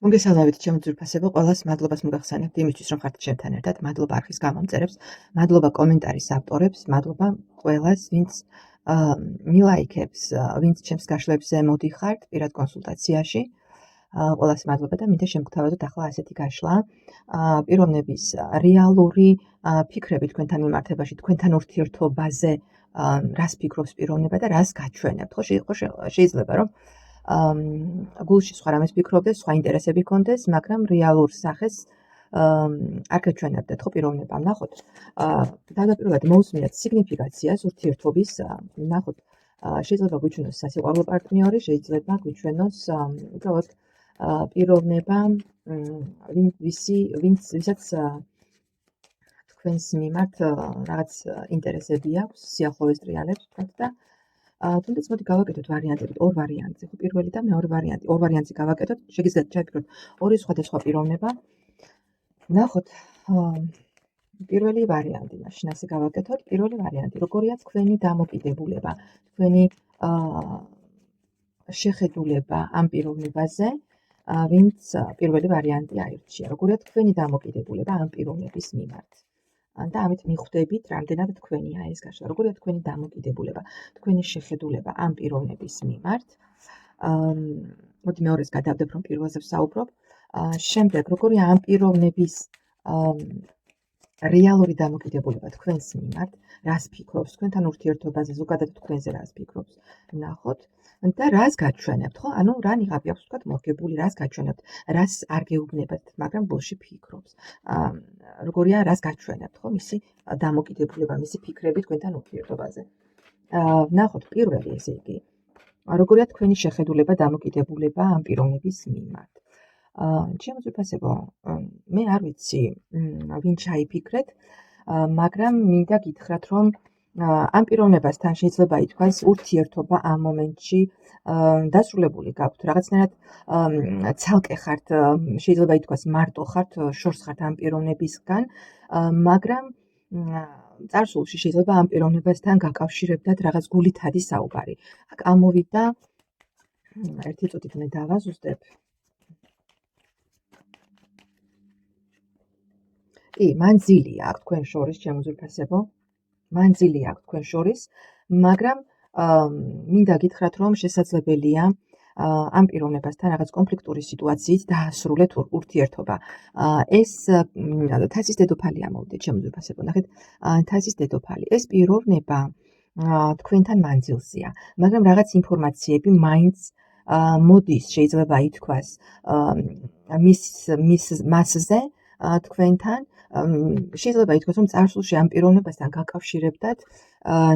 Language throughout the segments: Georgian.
მოგესალმებით ჩემო ძვირფასებო, ყველას მადლობას მოგახსენებთ იმისთვის, რომ ხართ ჩემთან ერთად. მადლობა არხის გამომწერებს, მადლობა კომენტარის ავტორებს, მადლობა ყველას, ვინც მილაიქებს, ვინც ჩემს გაშლებზე მოდიხართ პირად კონსულტაციაში. ყველას მადლობა და მინდა შემგთავაზოთ ახლა ასეთი გაშლა. პიროვნების რეალური ფიქრები თქვენთან მიმართებაში, თქვენთან ურთიერთობაზე, რას ფიქრობს პიროვნება და რას გაჩვენებთ. ხო შეიძლება რომ გულში სხვა რამეს ფიქრობდეს, სხვა ინტერესები ჰქონდეს, მაგრამ რეალურ სახეს არ გაჩვენებდეთ ხო პიროვნებამ. ნახოთ, თავდაპირველად მოусმინეთ სიგნიფიკაციას ურთიერთობის, ნახოთ, შეიძლება გვიჩვენოს სასიყვარულო პარტნიორი, შეიძლება გვიჩვენოს უბრალოდ პიროვნება, ვისაც თქვენს მიმართ რაღაც ინტერესები აქვს, სიახლოვეს ტრიალებს ვთქვათ და თუნდაც მოდი გავაკეთოთ ვარიანტებით, ორ ვარიანტზე, ხო, პირველი და მეორე ვარიანტი. ორ ვარიანტზე გავაკეთოთ, შეგიძლიათ ჩაიფიქროთ ორი სხვადასხვა პიროვნება. ნახოთ, პირველი ვარიანტი, მაშინ ასე გავაკეთოთ, პირველი ვარიანტი, როგორია თქვენი დამოკიდებულება, თქვენი შეხედულება ამ პიროვნებაზე, ვინც პირველი ვარიანტი აირჩია, როგორია თქვენი დამოკიდებულება ამ პიროვნების მიმართ. და ამით მიხვდებით, რამდენად თქვენია ეს გაშლა, როგორია თქვენი დამოკიდებულება, თქვენი შეხედულება ამ პიროვნების მიმართ. მოდი მეორეს გადავდებ, რომ პირველზე ვსაუბრობ. შემდეგ, როგორია ამ პიროვნების რეალური დამოკიდებულება თქვენს მიმართ, რას ფიქრობს თქვენთან ურთიერთობაზე, ზოგადად თქვენზე რას ფიქრობს, ნახოთ. და რას გაჩვენებთ, ხო? ანუ რა ნიღაბი აქვს, ვთქვათ, მორგებული, რას გაჩვენებთ, რას არ გეუბნებათ, მაგრამ ბოლში ფიქრობს. როგორია, რას გაჩვენებთ, ხო? მისი დამოკიდებულება, მისი ფიქრები თქვენთან ურთიერთობაზე. ნახოთ, პირველი, ესე იგი, როგორია თქვენი შეხედულება, დამოკიდებულება ამ პიროვნების მიმართ. ჩემო ძვირფასებო, მე არ ვიცი, ვინ ჩაიფიქრეთ, მაგრამ მინდა გითხრათ, რომ ამ პიროვნებასთან შეიძლება ითქვას ურთიერთობა ამ მომენტში დასრულებული გაქვთ, რაღაცნაირად ცალკე ხართ, შეიძლება ითქვას მარტო ხართ, შორს ხართ ამ პიროვნებისგან, მაგრამ წარსულში შეიძლება ამ პიროვნებასთან გაკავშირებდათ რაღაც გულითადი საუბარი. აქ ამოვიდა, ერთი წუთით მე დავაზუსტებ. კი, მანძილია აქ თქვენ შორის, ჩემო ძვირფასებო. მანძილია აქ თქვენ შორის, მაგრამ მინდა გითხრათ, რომ შესაძლებელია ამ პიროვნებასთან რაღაც კონფლიქტური სიტუაციით დაასრულეთ ურთიერთობა. ეს თასის დედოფალი ამოვიდა, ჩემო ძვირფასებო, ნახეთ, თასის დედოფალი. ეს პიროვნება თქვენთან მანძილზეა, მაგრამ რაღაც ინფორმაციები მაინც მოდის, შეიძლება ითქვას, მასზე თქვენთან. შეიძლება ითქვას, რომ წარსულში ამ პიროვნებასთან გაკავშირებდათ,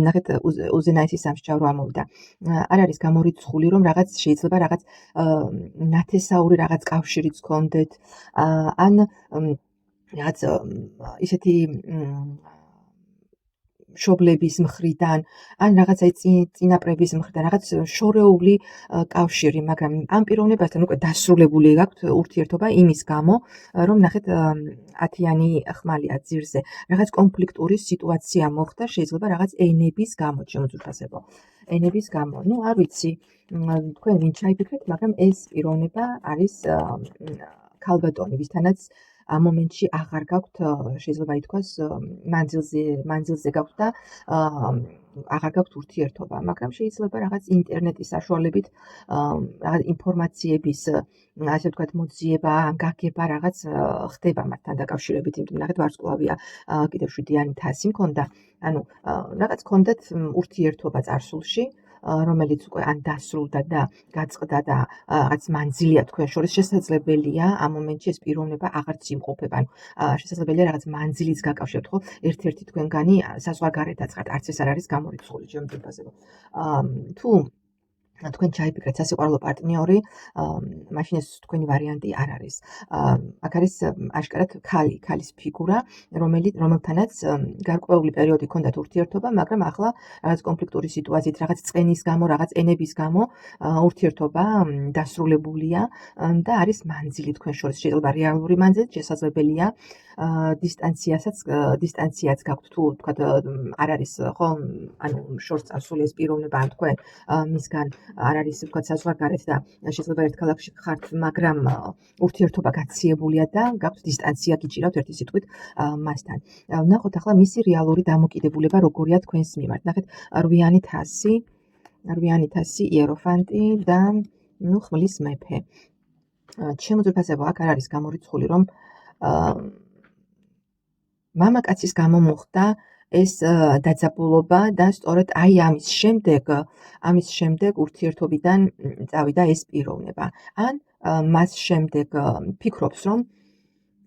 ნახეთ, უზენაესი სამსჯავრო ამოვიდა. არ არის გამორიცხული, რომ რაღაც შეიძლება რაღაც ნათესაური რაღაც კავშირიც გქონდეთ, ან რაღაც ისეთი მშობლების მხრიდან, ან რაღაცა წინაპრების მხრიდან, რაღაც შორეული კავშირი, მაგრამ ამ პიროვნებასთან უკვე დასრულებული გაქვთ ურთიერთობა იმის გამო, რომ ნახეთ, 10-იანი ხმალია ძირზე, რაღაც კონფლიქტური სიტუაცია მოხდა, შეიძლება რაღაც ენების გამო, ჩემო ძვირფასებო. ენების გამო. ნუ არ ვიცი, თქვენ ვინ ჩაიფიქრეთ, მაგრამ ეს პიროვნება არის ქალბატონი, ვისთანაც ამ მომენტში აღარ გაქვთ, შეიძლება ითქვას, მანძილზე გაქვთ და აღარ გაქვთ ურთიერთობა, მაგრამ შეიძლება რაღაც ინტერნეტის საშუალებით რაღაც ინფორმაციების, ასე ვთქვათ, მოძიება, გაგება რაღაც ხდება მათთან დაკავშირებით, იმიტომ ნახეთ, ვარსკვლავია, კიდევ 7-იანი თასი მქონდა, ანუ რაღაც ჰქონდათ ურთიერთობა წარსულში, რომელიც უკვე ან დასრულდა და გაწყდა და რაღაც მანძილია თქვენ შორის, შესაძლებელია ამ მომენტში ეს პიროვნება აღარც იმყოფება, ანუ შესაძლებელია რაღაც მანძილიც გაკავშირებთ, ხო? ერთ-ერთი თქვენგანი საზღვარგარეთაც ხართ, არც ეს არ არის გამორიცხული, ჩემო ძვირფასებო. თუ თქვენ ჩაიფიქრეთ სასიყვარულო პარტნიორი, მაშინ ეს თქვენი ვარიანტი არ არის. აქ არის აშკარად ქალის ფიგურა, რომელთანაც გარკვეული პერიოდი ჰქონდათ ურთიერთობა, მაგრამ ახლა რაღაც კონფლიქტური სიტუაციით, რაღაც წყენის გამო, რაღაც ენების გამო ურთიერთობა დასრულებულია და არის მანძილი თქვენ შორის. შეიძლება რეალური მანძილი, შესაძლებელია დისტანციაც გაქვთ, თუ თქვათ არ არის, ხო, ანუ შორს წასული ეს პიროვნება ან თქვენ მისგან არ არის ვთქვათ საზღვარგარეთ და შეიძლება ერთ ქალაქში ხართ, მაგრამ ურთიერთობა გაციებულია და გაქვთ დისტანცია გიჭირავთ ერთი სიტყვით მასთან. ვნახოთ ახლა მისი რეალური დამოკიდებულება როგორია თქვენს მიმართ. ნახეთ 8 თასი იეროფანტი და ხმლის მეფე. ჩემო ძვირფასებო, აქ არ არის გამორიცხული, რომ მამაკაცის გამო მოხდა ეს დაძაბულობა და სწორედ აი ამის შემდეგ ურთიერთობიდან წავიდა ეს პიროვნება. ან მას შემდეგ ფიქრობს, რომ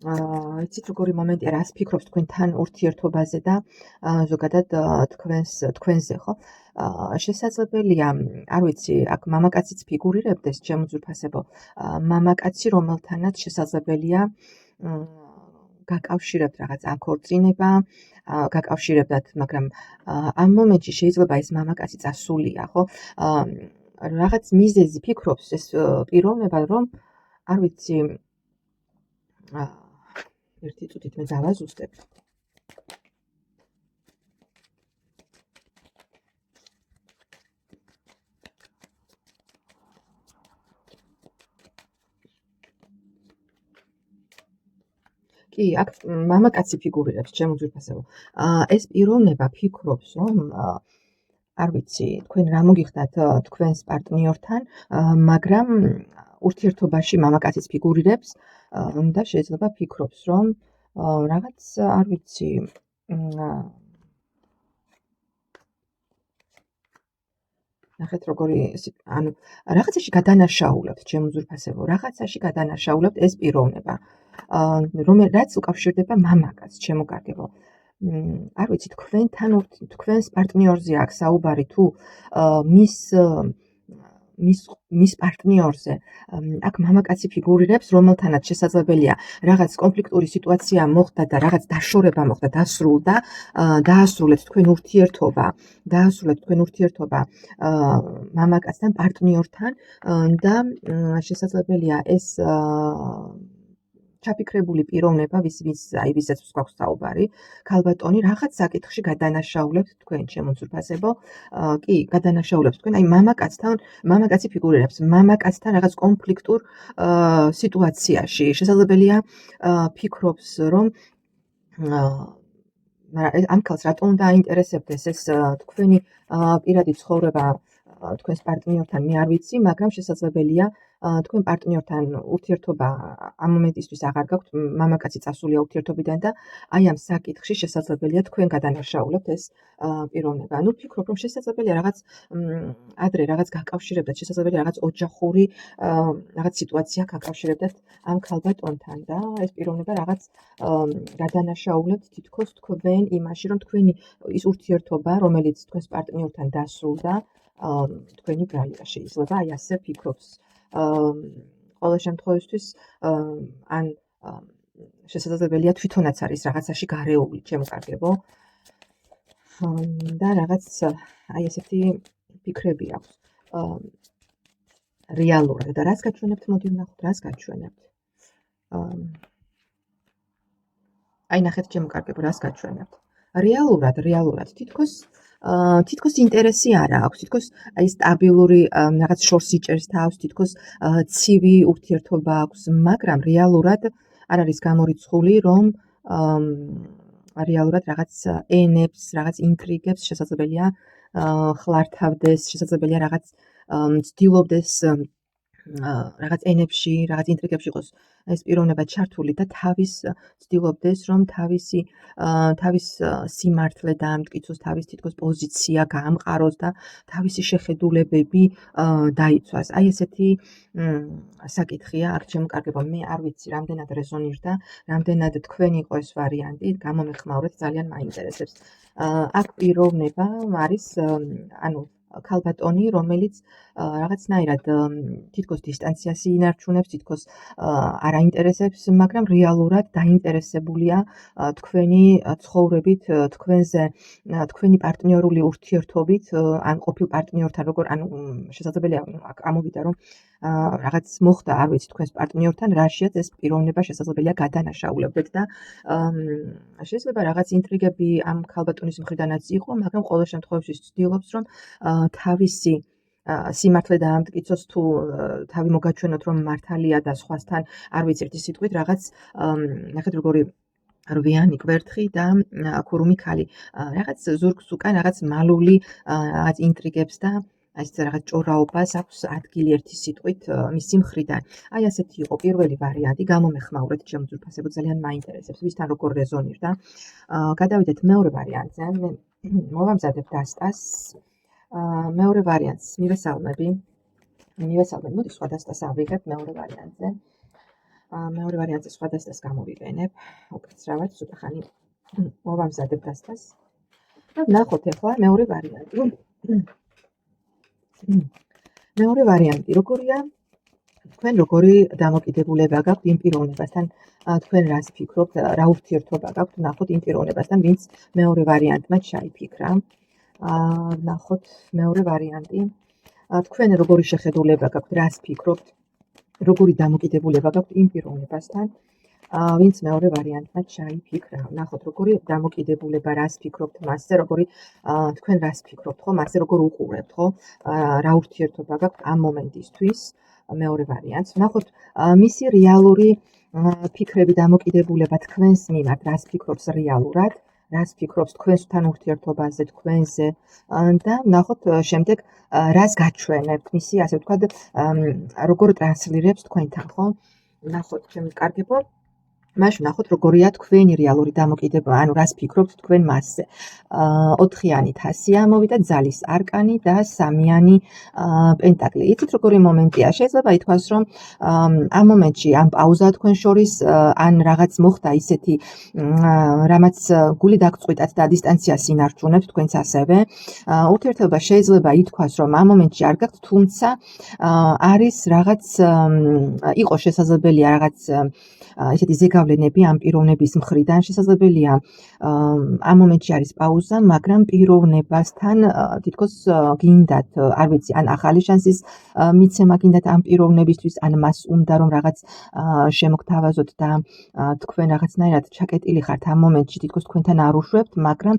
იცით როგორი მომენტია, რას ფიქრობს თქვენ თან ურთიერთობაზე და ზოგადად თქვენზე, ხო? შესაძლებელია, არ ვიცი, აქ მამაკაციც ფიგურირებდეს, ჩემო ძვირფასებო, მამაკაცი, რომელთანაც შესაძლებელია გაკავშირებთ რაღაც აქორწინება, გაკავშირებდათ, მაგრამ ამ მომენტში შეიძლება ეს მამაკაცი წასულია, ხო? რაღაც მიზეზი ფიქრობს ეს პიროვნება, რომ არ ვიცი, ერთი წუთით მე დავაზუსტებ. კი, აქ მამაკაცი ფიგურირებს, ჩემო ძვირფასებო. ეს პიროვნება ფიქრობს, რომ არ ვიცი, თქვენ რა მოგიხდათ თქვენს პარტნიორთან, მაგრამ ურთიერთობაში მამაკაციც ფიგურირებს და შეიძლება ფიქრობს, რომ რაღაც, არ ვიცი, ნახეთ როგორი, ანუ რაღაცაში გადანაშაულებთ, ჩემო ძვირფასებო, რაღაცაში გადანაშაულებთ ეს პიროვნება, რაც უკავშირდება მამაკაცს, ჩემო კარგებო. არ ვიცი, თქვენს პარტნიორზე აქ საუბარი თუ მის პარტნიორზე, აქ მამაკაცი ფიგურირებს, რომელთანაც შესაძლებელია რაღაც კონფლიქტური სიტუაცია მოხდა და რაღაც დაშორება მოხდა, დაასრულეთ თქვენ ურთიერთობა მამაკაცთან, პარტნიორთან და შესაძლებელია ეს ჩაფიქრებული პიროვნება, ვისაც გვაქვს საუბარი, ქალბატონი რაღაც საკითხში გადანაშაულებთ თქვენ, ჩემო ძვირფასებო. კი, გადანაშაულებთ თქვენ, აი მამაკაცი ფიგურირებს, მამაკაცთან რაღაც კონფლიქტურ სიტუაციაში. შესაძლებელია ფიქრობს, რომ ამ ქალს რატომ უნდა აინტერესებდეს ეს თქვენი პირადი ცხოვრება თქვენს პარტნიორთან, მე არ ვიცი, მაგრამ შესაძლებელია თქვენ პარტნიორთან ურთიერთობა ამ მომენტისთვის აღარ გაქვთ, მამაკაცი წასულია ურთიერთობიდან და აი ამ საკითხში შესაძლებელია თქვენ გადანაშაულებთ ეს პიროვნება. ანუ ფიქრობ, რომ შესაძლებელია რაღაც ადრე რაღაც გაკავშირებდეთ, შესაძლებელია რაღაც ოჯახური რაღაც სიტუაცია გაკავშირებდეთ ამ ქალბატონთან და ეს პიროვნება რაღაც გადანაშაულებთ თითქოს თქვენ იმაში, რომ თქვენი ის ურთიერთობა, რომელიც თქვენს პარტნიორთან დასრულდა, თქვენი ბრალია შეიძლება აი ასე ფიქრობს. ყველა შემთხვევისთვის ან შესაძლებელია თვითონაც არის რაღაცაში გარეული, ჩემო კარგებო. და რაღაც აი ესეთი ფიქრები აქვს. რეალურად და რას გაჩვენებთ, მოდი ვნახოთ, რას გაჩვენებთ. აი ნახეთ, ჩემო კარგებო, რას გაჩვენებთ. რეალურად თითქოს ინტერესი არ აქვს, თითქოს აი სტაბილური რაღაც შორს იჭერს თავს, თითქოს ცივი ურთიერთობა აქვს, მაგრამ რეალურად არ არის გამორიცხული, რომ რეალურად რაღაც ენებს, რაღაც ინტრიგებს შესაძლებელია ხლართავდეს, შესაძლებელია რაღაც ცდილობდეს რაღაც ენებში, რაღაც ინტრიგებში იყოს ეს პიროვნება ჩართული და თავის ცდილობდეს, რომ თავის სიმართლე დაამტკიცოს, თავის თითქოს პოზიცია გაამყაროს და თავისი შეხედულებები დაიცვას. აი ესეთი საკითხია აქ, ჩემო კარგებო, მე არ ვიცი რამდენად რეზონირდა, რამდენად თქვენ იყო ეს ვარიანტი, გამომეხმაურეთ, ძალიან მაინტერესებს. აქ პიროვნება არის, ანუ ქალბატონი, რომელიც რაღაცნაირად თითქოს დისტანციას ინარჩუნებს, თითქოს არ აინტერესებს, მაგრამ რეალურად დაინტერესებულია თქვენი ცხოვრებით, თქვენი პარტნიორული ურთიერთობით, ან ყოფილ პარტნიორთან, ანუ შესაძლებელია აქ ამოვიდა, რომ რაღაც მოხდა, არ ვიცი, თქვენს პარტნიორთან, რაშიაც ეს პიროვნება შესაძლებელია გადანაშაულებდეთ და შეიძლება რაღაც ინტრიგები ამ ქალბატონის მხრიდანაც იყო, მაგრამ ყოველ შემთხვევაში ცდილობს, რომ თავისი სიმართლე დაამტკიცოს თუ თავი მოგაჩვენოთ რომ მართალია და სხვასთან არ ვიცი ერთი სიტყვით რაღაც ნახეთ როგორი რვიანი კვერთხი და ქურუმი ქალი რაღაც ზურგს უკან რაღაც მალული რაღაც ინტრიგებს და ეს რაღაც ჭორაობას აქვს ადგილი ერთი სიტყვით მისი მხრიდან. აი ასეთი იყო პირველი ვარიანტი, გამომეხმაურეთ ჩემს ძვირფასებო ძალიან მაინტერესებს ვისთან როგორ რეზონირდა. გადავიდეთ მეორე ვარიანტზე. მე მოვამზადებ დასტას. მეორე ვარიანტს მივესალმები. მოდი სხვა დასტას ავიღებ მეორე ვარიანტზე. მეორე ვარიანტზე სხვა დასტას გამოვიყენებ. უკაცრავად ცოტა ხანი მოვამზადებ დასტას. და ნახოთ ახლა მეორე ვარიანტი. მეორე ვარიანტი როგორია? თქვენ როგორი დამოკიდებულება გაქვთ იმ პიროვნებასთან? თქვენ რას ფიქრობთ? რა ურთიერთობა გაქვთ? ნახოთ იმ პიროვნებასთან, ვინც მეორე ვარიანტმა ჩაიფიქრა. ნახოთ მეორე ვარიანტი. თქვენ როგორი შეხედულება გაქვთ? რას ფიქრობთ? როგორი დამოკიდებულება გაქვთ იმ პიროვნებასთან, ვინც მეორე ვარიანტმა ჩაიფიქრა. ნახოთ როგორი დამოკიდებულება, რას ფიქრობთ მასზე, როგორი თქვენ რას ფიქრობთ, ხო, მასზე როგორ უყურებთ, ხო? რა ურთიერთობა გაქვთ ამ მომენტისთვის მეორე ვარიანტს. ნახოთ მისი რეალური ფიქრები, დამოკიდებულება თქვენს მიმართ, რას ფიქრობს რეალურად, რას ფიქრობს თქვენთან ურთიერთობაზე, თქვენზე და ნახოთ შემდეგ რას გაჩვენებთ, მისი ასე ვთქვათ, როგორ ტრანსლირებს თქვენთან, ხო? ნახოთ, ჩემი კარგებო, მაშინ ნახოთ როგორია თქვენი რეალური დამოკიდებულება, ანუ რას ფიქრობთ თქვენ მასზე. 4-იანი თასი ამოვიდა, ძალის არკანი და 3-იანი პენტაკლი. იცით როგორი მომენტია? შეიძლება ითქვას, რომ ამ მომენტში ამ პაუზა თქვენ შორის ან რაღაც მოხდა ისეთი, რამაც გული დაგწყვიტათ და დისტანციას ინარჩუნებთ თქვენც ასევე. ურთიერთობა შეიძლება ითქვას, რომ ამ მომენტში არ გაქვთ, თუმცა არის რაღაც იყო შესაძლებელია რაღაც ესეთი ზეგავლენები ამ პიროვნების მხრიდან, შესაძლებელია ამ მომენტში არის პაუზა, მაგრამ პიროვნებასთან თითქოს გინდათ, არ ვიცი, ან ახალი შანსის მიცემა გინდათ ამ პიროვნებისთვის, ან მას უნდა რომ რაღაც შემოგთავაზოთ და თქვენ რაღაცნაირად ჩაკეტილი ხართ ამ მომენტში, თითქოს თქვენთან არ უშვებთ, მაგრამ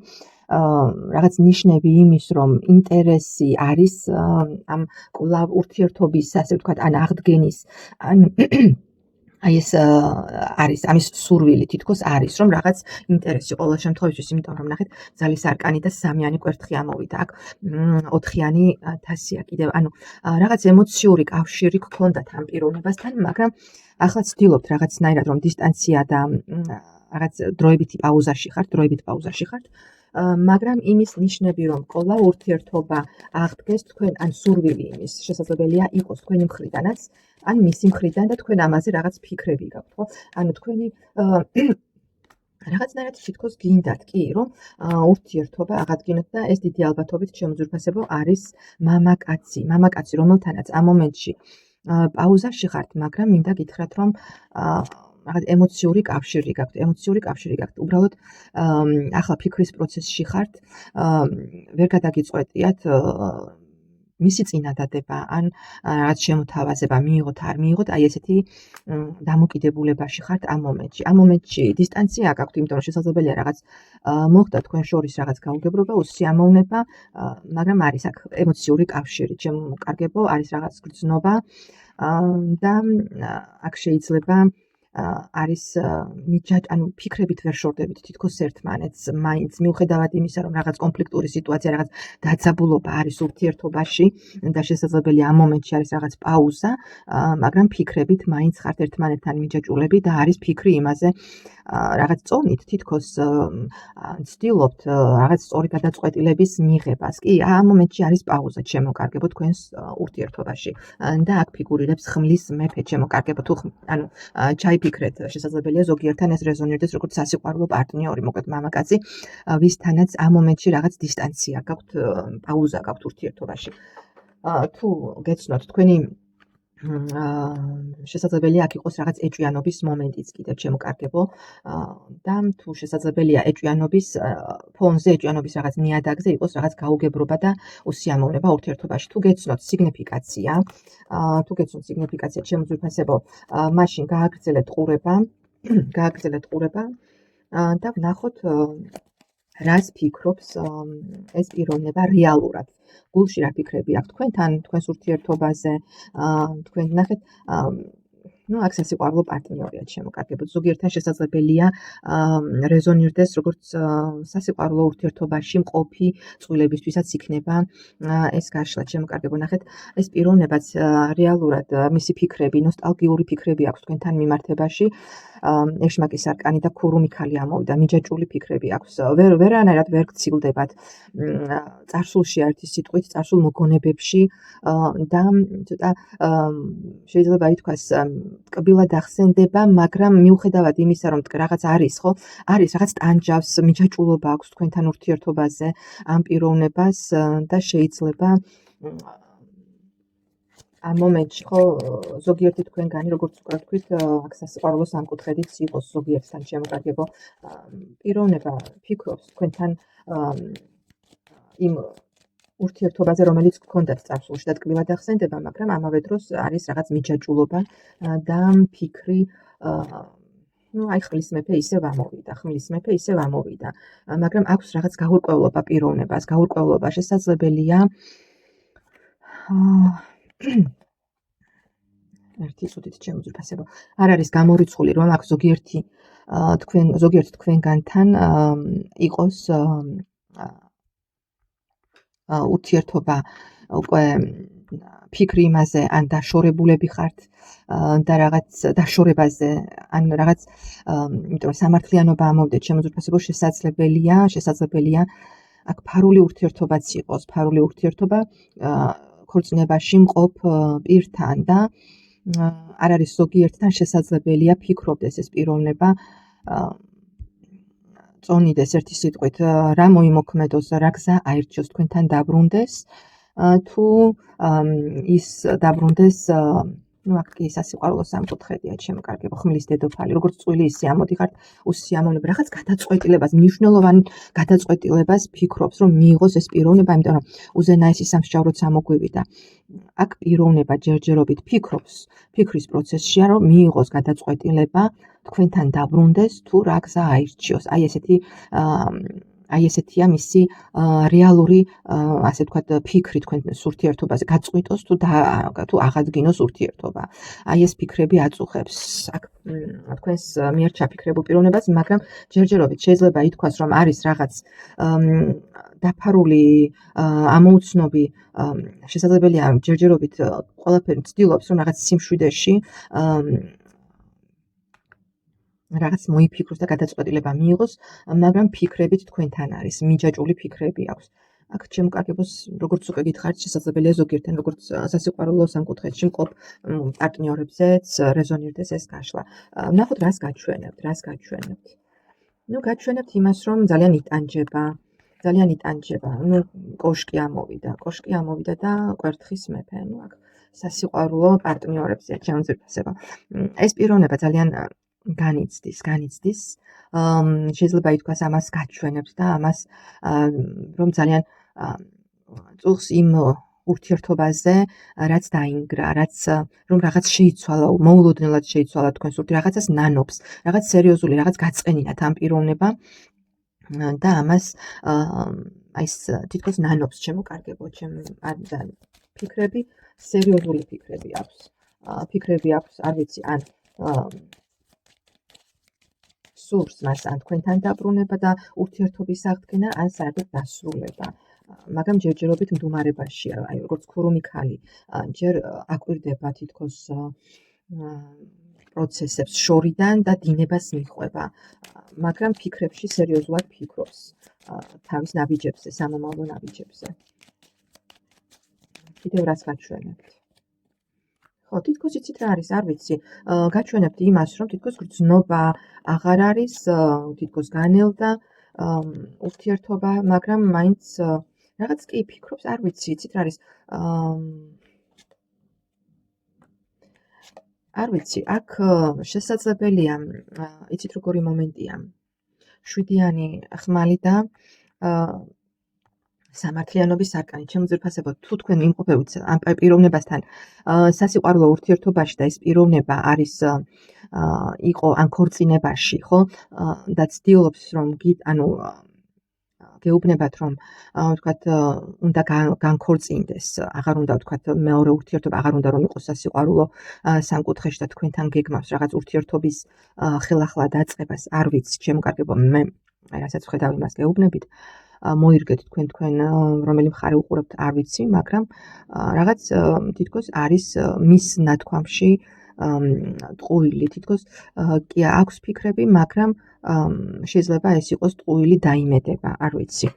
რაღაც ნიშნები იმის, რომ ინტერესი არის ამ კვლავ ურთიერთობის, ასე ვთქვათ, ან აღდგენის, ან აი ეს არის ამის სურვილი თითქოს არის რომ რაღაც ინტერესი ყოველ შემთხვევაში, იმიტომ რომ ნახეთ ძალის არკანი და 3-იანი კვერთხი ამოვიდა აქ 4-იანი თასია კიდევ, ანუ რაღაც ემოციური კავშირი გქონდათ ამ პიროვნებასთან, მაგრამ ახლა ცდილობთ რაღაცნაირად რომ დისტანცია და რაღაც დროებით პაუზაში ხართ, მაგრამ იმის ნიშნები რომ კვლავ ურთიერთობა აღდგეს თქვენ ან სურვილი იმის შესაძლებელია იყოს თქვენი მხრიდანაც ან მისი მხრიდან და თქვენ ამაზე რაღაც ფიქრები გაქვთ, ხო? ანუ თქვენი რაღაცნაირად თითქოს გინდათ კი რომ ურთიერთობა აღადგინოთ და ეს დიდი ალბათობით ჩემო ძვირფასებო არის მამაკაცი, რომელთანაც ამ მომენტში პაუზაში ხართ, მაგრამ მინდა გითხრათ რომ რაღაც ემოციური კავშირი გაქვთ. უბრალოდ ახლა ფიქრის პროცესში ხართ, ვერ გადაგიწყვეტიათ მისი წინადადება ან რაღაც შემოთავაზება მიიღოთ არ მიიღოთ, აი ესეთი დამოკიდებულებაში ხართ ამ მომენტში. ამ მომენტში დისტანცია გაქვთ, იმიტომ რომ შესაძლებელია რაღაც მოხდა თქვენ შორის რაღაც გაუგებრობა, უსიამოვნება, მაგრამ არის აქ ემოციური კავშირი, ჩემო კარგებო, არის რაღაც გრძნობა და აქ შეიძლება არის ანუ ფიქრებით ვერ შორდებით თითქოს ერთმანეთს, მაინც მიუხედავად იმისა, რომ რაღაც კონფლიქტური სიტუაცია, რაღაც დაძაბულობა არის ურთიერთობაში და შესაძლებელია ამ მომენტში არის რაღაც პაუზა, მაგრამ ფიქრებით მაინც ხართ ერთმანეთთან მიჯაჭულები და არის ფიქრი იმაზე, რაღაც წონით თითქოს ცდილობთ რაღაც სწორი გადაწყვეტილების მიღებას. კი, ამ მომენტში არის პაუზა, ჩემო კარგებო, თქვენს ურთიერთობაში და აქ ფიგურირებს ხმლის მეფე, ჩემო კარგებო, თუ ანუ ჩაიფიქრეთ, შესაძლებელია ზოგიერთთან ეს რეზონირდეს როგორც სასიყვარულო პარტნიორი, მოკლედ მამაკაცი, ვისთანაც ამ მომენტში რაღაც დისტანცია გაქვთ, პაუზა გაქვთ ურთიერთობაში. თუ გეცნოთ თქვენი შესაძლებელია აქ იყოს რაღაც ეჭვიანობის მომენტიც კიდევ, ჩემო კარგებო, და თუ შესაძლებელია ეჭვიანობის ფონზე, ეჭვიანობის რაღაც ნიადაგზე იყოს რაღაც გაუგებრობა და უსიამოვნება ურთიერთობაში. თუ გეცნოთ სიგნიფიკაცია, ჩემო ძვირფასებო, მაშინ გააგრძელეთ ყურება და ვნახოთ რას ფიქრობს ეს პიროვნება რეალურად. გულში რა ფიქრები აქვს თქვენთან, თქვენს ურთიერთობაზე, თქვენ ნახეთ აქ სასიყვარულო პარტნიორია შემოკარგებოდ. ზოგიერთთან შესაძლებელია რეზონირდეს როგორც სასიყვარულო ურთიერთობაში მყოფი წყვილებისთვისაც იქნება ეს გაშლა შემოკარგებოდ. ნახეთ, ეს პიროვნებაც რეალურად მისი ფიქრები, ნოსტალგიური ფიქრები აქვს თქვენთან მიმართებაში. ეშმაკის არკანი და ქურუმი ქალი ამოვიდა, მიჯაჭვული ფიქრები აქვს. ვერანაირად ვერ გცილდებათ წარსულში ერთი სიტყვით, წარსულ მოგონებებში და ცოტა შეიძლება ითქვას კბილად ახსენდება, მაგრამ მიუხედავად იმისა, რომ რაღაც არის, ხო? არის რაღაც ტანჯავს, მიჯაჭვულობა აქვს თქვენთან ურთიერთობაზე ამ პიროვნებას და შეიძლება ამ მომენტში ხო ზოგიერთი თქვენგანი, როგორც უკვე ვთქვით, აქ სასიყვარულო სამკუთხედიც იყოს ზოგიერთთან შემოკარგებო. პიროვნება ფიქრობს თქვენთან იმ ურთიერთობაზე, რომელიც გქონდათ წარსულში და ტკბილად ახსენდება, მაგრამ ამავე დროს არის რაღაც მიჯაჭვულობა და ფიქრი ხმლის მეფე ისევ ამოვიდა, მაგრამ აქვს რაღაც გაურკვევლობა პიროვნებას, გაურკვევლობა შესაძლებელია ერთი წუთით შემოძვირფასება. არ არის გამორიცხული, რომ აქ ზოგიერთი თქვენგანთან იყოს ურთიერთობა უკვე ფიქრი იმაზე, ან დაშორებულები ხართ და რაღაც დაშორებაზე, ან რაღაც იმიტომ სამართლიანობა ამოვდეთ შემოძვირფასება, შესაძლებელია აქ ფარული ურთიერთობაც იყოს, ფარული ურთიერთობა ქორწინებაში მყოფ პირთან და არ არის ზოგიერთთან შესაძლებელია ფიქრობდეს ეს პიროვნება წონიდეს ერთი სიტყვით, რა მოიმოქმედოს, რა გზა აირჩიოს თქვენთან დაბრუნდეს, თუ ის დაბრუნდეს, აქ კი სასიყვარულო სამკუთხედია შემოკარგებო, ხმლის დედოფალი, როგორც წვილი ისე ამოდიხართ, უსიამოვნება, რაღაც გადაწყვეტილებას, მნიშვნელოვან გადაწყვეტილებას ფიქრობს, რომ მიიღოს ეს პიროვნება, იმიტომ რომ უზენაესი სამსჯავროც ამოგვივიდა. აქ პიროვნება ჯერჯერობით ფიქრობს, ფიქრის პროცესშია, რომ მიიღოს გადაწყვეტილება თქვენთან დაბრუნდეს, თუ რა გზა აირჩიოს. აი ესეთია მისი რეალური, ასე ვთქვათ, ფიქრი თქვენს ურთიერთობაზე, გაწყვიტოს თუ აღადგინოს ურთიერთობა. აი ეს ფიქრები აწუხებს აქ თქვენს მიერ ჩაფიქრებულ პიროვნებას, მაგრამ ჯერჯერობით შეიძლება ითქვას, რომ არის რაღაც დაფარული ამოუცნობი, შესაძლებელია ჯერჯერობით ყველაფერი ცდილობს, რომ რაღაც სიმშვიდეში რაღაც მოიფიქროს და გადაწყვეტილება მიიღოს, მაგრამ ფიქრებით თქვენთან არის, მიჯაჭვული ფიქრები აქვს. აქ შემოკარგებოს, როგორც უკვე გითხარით, შესაძლებელია ზოგიერთთან, როგორც სასიყვარულო სამკუთხედში მყოფ პარტნიორებზეც რეზონირდეს ეს გაშლა. ნახოთ, რას გაჩვენებთ. გაჩვენებთ იმას, რომ ძალიან იტანჯება. კოშკი ამოვიდა და კვერთხის მეფე. აქ სასიყვარულო პარტნიორებზეა შემოძვირფასება. ეს პიროვნება ძალიან განიცდის, შეიძლება ითქვას ამას გაჩვენებს და ამას რომ ძალიან წუხს იმ ურთიერთობაზე, რაც დაინგრა, რომ რაღაც შეიცვალა, მოულოდნელად შეიცვალა თქვენს რაღაცას ნანობს, რაღაც სერიოზული, რაღაც გაწყენინათ ამ პიროვნება და ამას ეს თითქოს ნანობს შემოკარგებო, ფიქრები, სერიოზული ფიქრები აქვს, არ ვიცი, ან სურს მას ან თქვენთან დაბრუნება და ურთიერთობის აღდგენა, ან საერთოდ დასრულება. მაგრამ ჯერჯერობით მდგომარეობაშია, აი როგორც ქურუმი ქალი, ჯერ აკვირდება თითქოს პროცესებს შორიდან და დინებას მიჰყვება, მაგრამ ფიქრებში სერიოზულად ფიქრობს თავის ნაბიჯებზე, სამომავლო ნაბიჯებზე. კიდევ რას გაჩვენებთ? ხო, თითქოს იცით რა არის, არ ვიცი. გაჩვენებთ იმას, რომ თითქოს გრძნობა აღარ არის, თითქოს განელდა ურთიერთობა, მაგრამ მაინც რაღაც კი ფიქრობს, არ ვიცი, იცით რა არის. არ ვიცი, აქ შესაძლებელია, იცით როგორი მომენტია. 7-იანი ხმალი და სამართლიანობის არკანი, შემოძვირფასება, თუ თქვენ იმყოფებით ამ პიროვნებასთან სასიყვარულო ურთიერთობაში და ეს პიროვნება არის იყო ან ქორწინებაში, ხო? და ცდილობს, რომ გეუბნებათ, რომ ვთქვათ, უნდა განქორწინდეს, აღარ უნდა ვთქვათ, მეორე ურთიერთობა აღარ უნდა რომ იყოს სასიყვარულო სამკუთხედში და თქვენთან გეგმავს რაღაც ურთიერთობის ხელახლა დაწყებას, არ ვიცი, ჩემკარგებო, მე რასაც ვხედავ იმას გეუბნებით, მოირგეთ თქვენ რომელი მხარე უყურებთ, არ ვიცი, მაგრამ რაღაც თითქოს არის მის ნათქვამში ტყუილი, თითქოს კი აქვს ფიქრები, მაგრამ შეიძლება ეს იყოს ტყუილი დაიმედება, არ ვიცი.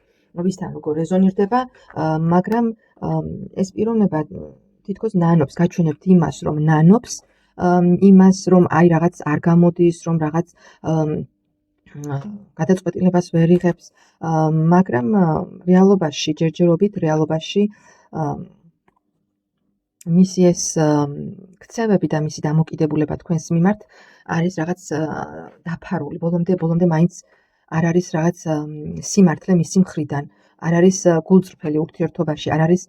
ვისთან როგორ რეზონირდება, მაგრამ ეს პიროვნება თითქოს ნანობს, გაჩვენებთ იმას, რომ ნანობს, იმას, რომ აი რაღაც არ გამოდის, რომ რაღაც გადაწყვეტილებას ვერ იღებს, მაგრამ რეალობაში, ჯერჯერობით რეალობაში მისი ეს ქცევები და მისი დამოკიდებულება თქვენს მიმართ არის რაღაც დაფარული. ბოლომდე მაინც არ არის რაღაც სიმართლე მისი მხრიდან, არ არის გულწრფელი ურთიერთობაში, არ არის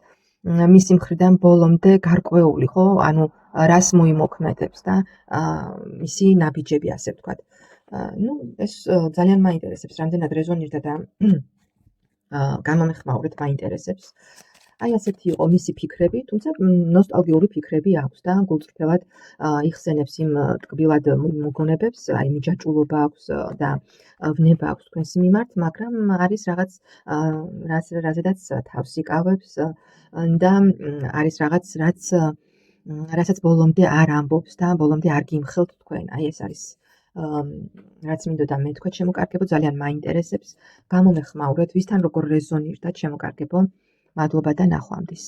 მისი მხრიდან ბოლომდე გარკვეული, ხო? ანუ რას მოიმოქმედებს და მისი ნაბიჯები, ასე ვთქვათ. ეს ძალიან მაინტერესებს, რამდენად რეზონირდა და გამომეხმაურეთ, მაინტერესებს. აი ასეთი იყო მისი ფიქრები, თუმცა ნოსტალგიური ფიქრები აქვს და გულწრფელად იხსენებს იმ ტკბილად მოგონებებს, აი მიჯაჭვულობა აქვს და ვნება აქვს თქვენს მიმართ, მაგრამ არის რაღაც რაზედაც თავს იკავებს და არის რაღაც რასაც ბოლომდე არ ამბობს და ბოლომდე არ გიმხელთ თქვენ. აი ეს არის რაც მინდოდა მეთქვა, ჩემო კარგებო, ძალიან მაინტერესებს. გამომეხმაურეთ, ვისთან როგორ რეზონირდა, ჩემო კარგებო. მადლობა და ნახვამდის.